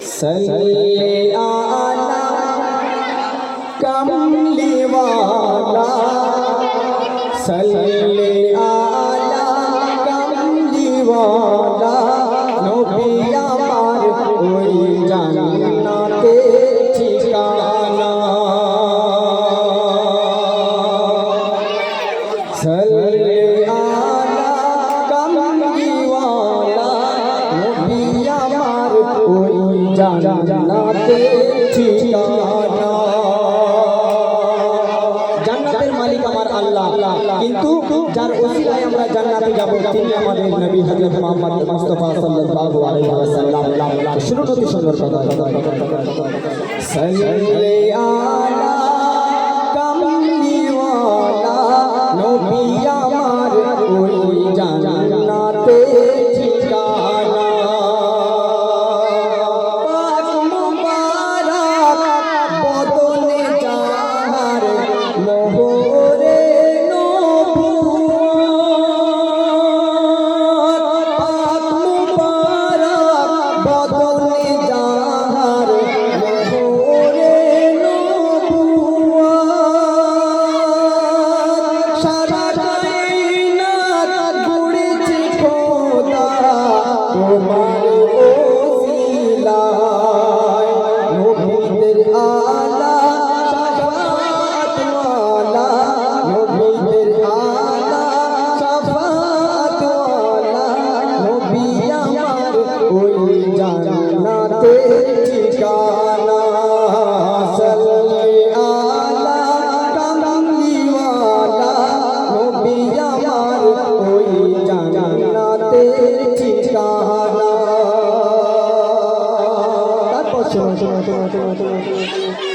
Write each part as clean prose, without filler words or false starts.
सल्ले आला कमली वाला, सल्ले आला कमली वाला, नबी আমার ওই জান্নাতে ঠিকানা। सल्ले आला कमली वाला, नबी আমার ওই জান্নাতে ঠিকানা। জান্নাতের মালিক আমার আল্লাহ, কিন্তু যার ওসিলায় আমরা জান্নাতে যাব তিনি আমাদের নবী হযরত মুহাম্মদ মুস্তাফা সাল্লাল্লাহু আলাইহি ওয়াসাল্লাম। শুনুন অতি সুন্দর কথা। সাল্লে আলা কামলি ওয়ালা, নবী আমার ওই জান্নাতে ঠিকানা।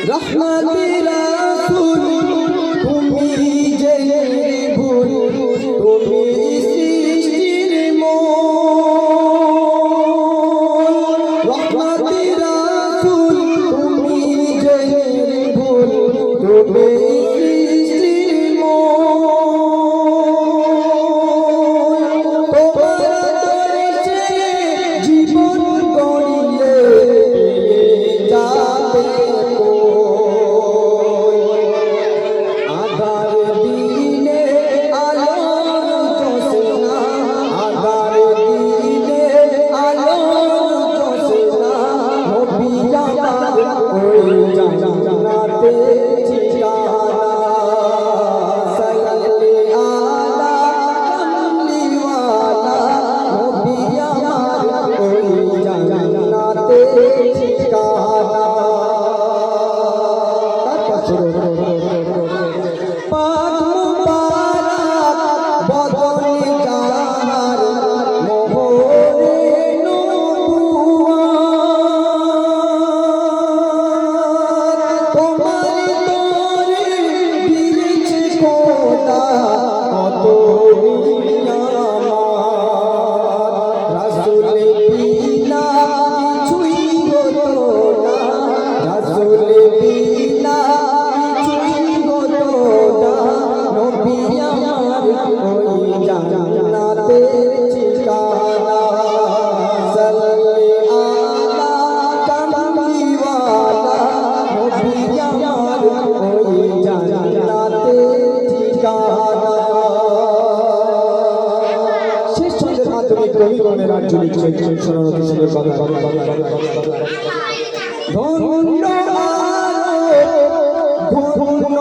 रहमती रसूल তুমি যে ভুল, তুমি সৃষ্টির মূল। रहमती रसूल তুমি যে ভুল, তুমি সৃষ্টির মূল। তোমার দর্শে জীবন গড়িলে যাবে ধন্য